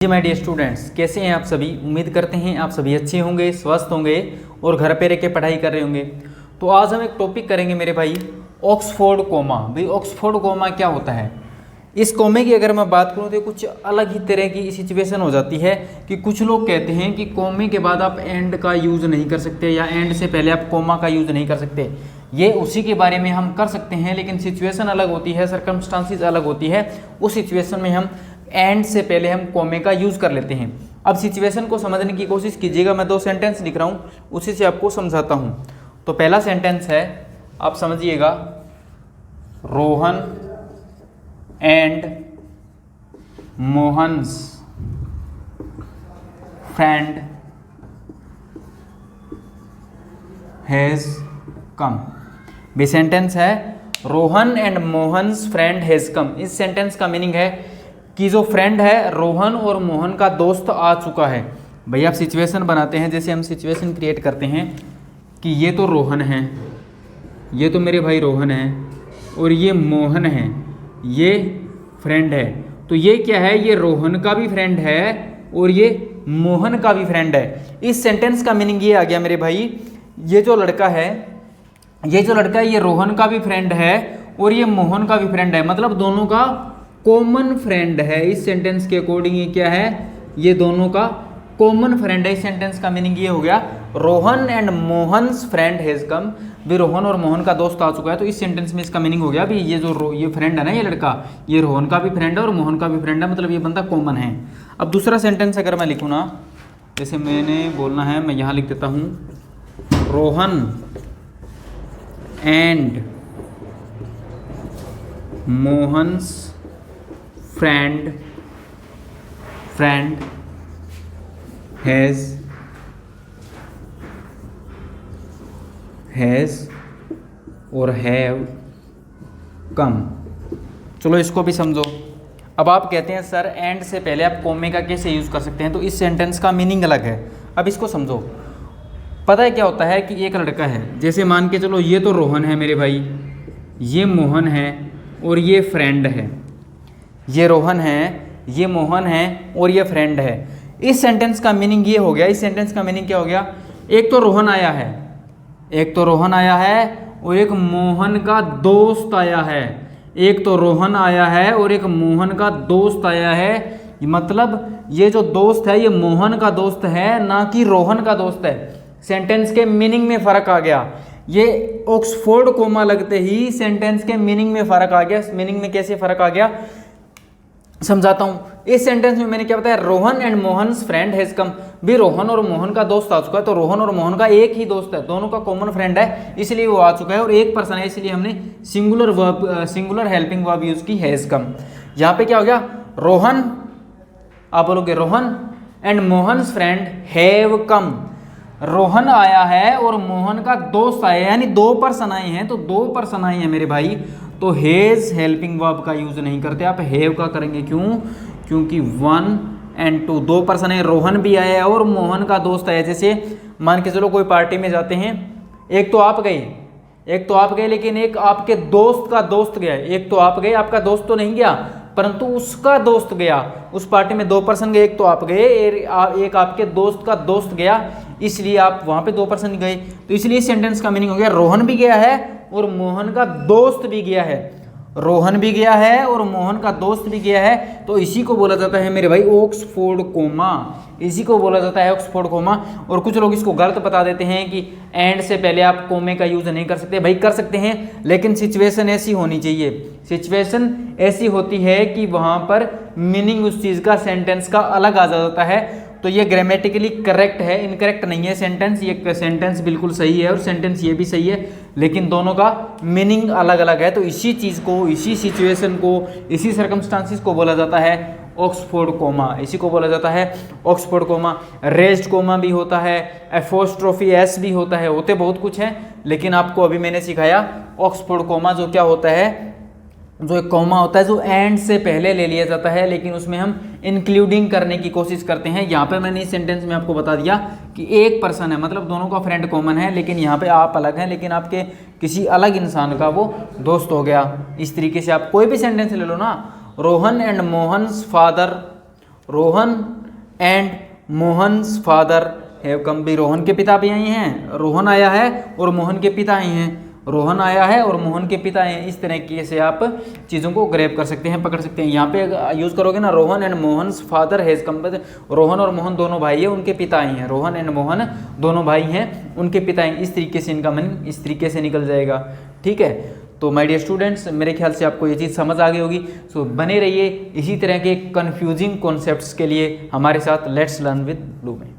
Ji my dear students, कैसे हैं आप सभी। उम्मीद करते हैं आप सभी अच्छे होंगे, स्वस्थ होंगे और घर पे रह के पढ़ाई कर रहे होंगे। तो आज हम एक टॉपिक करेंगे मेरे भाई, ऑक्सफोर्ड कोमा। भाई ऑक्सफोर्ड कोमा क्या होता है। इस कोमे की अगर मैं बात करूँ तो कुछ अलग ही तरह की सिचुएशन हो जाती है कि कुछ लोग कहते हैं कि कोमे के बाद आप एंड का यूज़ नहीं कर सकते या एंड से पहले आप कोमा का यूज़ नहीं कर सकते। ये उसी के बारे में हम कर सकते हैं, लेकिन सिचुएशन अलग होती है, सर्कमस्टांसिस अलग होती है। उस सिचुएशन में हम एंड से पहले हम कोमे का यूज़ कर लेते हैं। अब सिचुएशन को समझने की कोशिश कीजिएगा। मैं 2 सेंटेंस लिख रहा हूँ, उसी से आपको समझाता हूँ। तो पहला सेंटेंस है, आप समझिएगा, Rohan and Mohan's friend has come. भी सेंटेंस है, Rohan and Mohan's friend has come. इस सेंटेंस का मीनिंग है कि जो फ्रेंड है, रोहन और मोहन का दोस्त आ चुका है। भाई आप सिचुएशन बनाते हैं, जैसे हम सिचुएशन क्रिएट करते हैं कि ये तो रोहन है, ये तो मेरे भाई रोहन है, और ये मोहन है, ये फ्रेंड है। तो ये क्या है, ये रोहन का भी फ्रेंड है और ये मोहन का भी फ्रेंड है। इस सेंटेंस का मीनिंग ये आ गया मेरे भाई, ये जो लड़का है, ये रोहन का भी फ्रेंड है और ये मोहन का भी फ्रेंड है, मतलब दोनों का कॉमन फ्रेंड है। इस सेंटेंस के अकॉर्डिंग ये क्या है, ये दोनों का कॉमन फ्रेंड है। इस सेंटेंस का मीनिंग ये हो गया, Rohan and Mohan's friend has come. भी रोहन और मोहन का दोस्त आ चुका है। तो इस सेंटेंस में इसका मीनिंग हो गया, भी ये फ्रेंड है ना, ये लड़का, ये रोहन का भी फ्रेंड है और मोहन का भी फ्रेंड है, मतलब ये बंदा कॉमन है। अब दूसरा सेंटेंस अगर मैं लिखूँ ना, जैसे मैंने बोलना है, मैं यहाँ लिख देता हूँ, Rohan and Mohan's friend has और हैव कम। चलो इसको भी समझो। अब आप कहते हैं सर एंड से पहले आप कोमे का कैसे यूज़ कर सकते हैं, तो इस सेंटेंस का मीनिंग अलग है। अब इसको समझो। पता है क्या होता है कि एक लड़का है, जैसे मान के चलो ये तो रोहन है मेरे भाई, ये मोहन है और ये फ्रेंड है। ये रोहन है, ये मोहन है और ये फ्रेंड है। इस सेंटेंस का मीनिंग ये हो गया, इस सेंटेंस का मीनिंग क्या हो गया, एक तो रोहन आया है, और एक मोहन का दोस्त आया है। एक तो रोहन आया है और एक मोहन का दोस्त आया है, मतलब ये जो दोस्त है ये मोहन का दोस्त है, ना कि रोहन का दोस्त है। सेंटेंस के मीनिंग में फ़र्क आ गया। ये ऑक्सफोर्ड कोमा लगते ही सेंटेंस के मीनिंग में फ़र्क आ गया। मीनिंग में कैसे फ़र्क आ गया, समझाता हूँ। इस सेंटेंस में मैंने क्या बताया, Rohan and Mohan's friend has come. भी रोहन और मोहन का दोस्त आ चुका है, तो रोहन और मोहन का एक ही दोस्त है, दोनों का कॉमन फ्रेंड है, इसलिए वो आ चुका है और एक पर्सन है, इसलिए हमने सिंगुलर हेल्पिंग वर्ब यूज़ की, हैज़ कम। यहाँ पे क्या हो गया, रोहन, आप बोलोगे Rohan and Mohan's friend have come. Rohan आया है और मोहन का दोस्त आया है, यानी 2 पर्सन आए हैं। तो 2 पर्सन आए हैं मेरे भाई, तो हैज़ हेल्पिंग वर्ब का यूज़ नहीं करते, आप हैव का करेंगे। क्यों? क्योंकि 1 एंड 2 2 पर्सन है, रोहन भी आया है और मोहन का दोस्त आया। जैसे मान के चलो कोई पार्टी में जाते हैं, एक तो आप गए लेकिन एक आपके दोस्त का दोस्त गया। एक तो आप गए, आपका दोस्त तो नहीं गया, परंतु उसका दोस्त गया। उस पार्टी में 2 पर्सन गए, एक तो आप गए, एक आपके दोस्त का दोस्त गया, इसलिए आप वहाँ पे 2 पर्सन गए। तो इसलिए सेंटेंस का मीनिंग हो गया, रोहन भी गया है और मोहन का दोस्त भी गया है। रोहन भी गया है और मोहन का दोस्त भी गया है, तो इसी को बोला जाता है मेरे भाई ऑक्सफोर्ड कोमा। इसी को बोला जाता है ऑक्सफोर्ड कोमा। और कुछ लोग इसको गलत बता देते हैं कि एंड से पहले आप कोमे का यूज़ नहीं कर सकते। भाई कर सकते हैं, लेकिन सिचुएशन ऐसी होनी चाहिए। सिचुएशन ऐसी होती है कि वहाँ पर मीनिंग उस चीज़ का, सेंटेंस का अलग आ जाता है। तो ये ग्रामेटिकली करेक्ट है, इनकरेक्ट नहीं है सेंटेंस। ये सेंटेंस बिल्कुल सही है और सेंटेंस ये भी सही है, लेकिन दोनों का मीनिंग अलग अलग है। तो इसी चीज़ को, इसी सिचुएशन को, इसी सर्कमस्टांसिस को बोला जाता है ऑक्सफोर्ड कोमा। इसी को बोला जाता है ऑक्सफोर्ड कोमा। रेज्ड कोमा भी होता है, एपोस्ट्रोफी एस भी होता है, होते बहुत कुछ हैं, लेकिन आपको अभी मैंने सिखाया ऑक्सफोर्ड कोमा। जो क्या होता है, जो एक कॉमा होता है जो एंड से पहले ले लिया जाता है, लेकिन उसमें हम इंक्लूडिंग करने की कोशिश करते हैं। यहाँ पे मैंने इस सेंटेंस में आपको बता दिया कि एक पर्सन है, मतलब दोनों का फ्रेंड कॉमन है, लेकिन यहाँ पे आप अलग हैं, लेकिन आपके किसी अलग इंसान का वो दोस्त हो गया। इस तरीके से आप कोई भी सेंटेंस ले लो ना, Rohan and Mohan's father Rohan and Mohan's father have come भी, रोहन के पिता भी आई हैं, रोहन आया है और मोहन के पिता आए हैं, रोहन आया है और मोहन के पिता आए हैं। इस तरीके से आप चीज़ों को ग्रैब कर सकते हैं, पकड़ सकते हैं। यहाँ पे यूज़ करोगे ना, Rohan and Mohan's father has come, Rohan और मोहन दोनों भाई है, उनके पिता आए हैं, रोहन एंड मोहन दोनों भाई हैं, उनके पिता आए, इस तरीके से इनका मीनिंग इस तरीके से निकल जाएगा। ठीक है, तो माय डियर स्टूडेंट्स, मेरे ख्याल से आपको ये चीज़ समझ आ गई होगी। सो बने रहिए इसी तरह के कन्फ्यूजिंग कॉन्सेप्ट्स के लिए हमारे साथ लेट्स लर्न विद ब्लू में।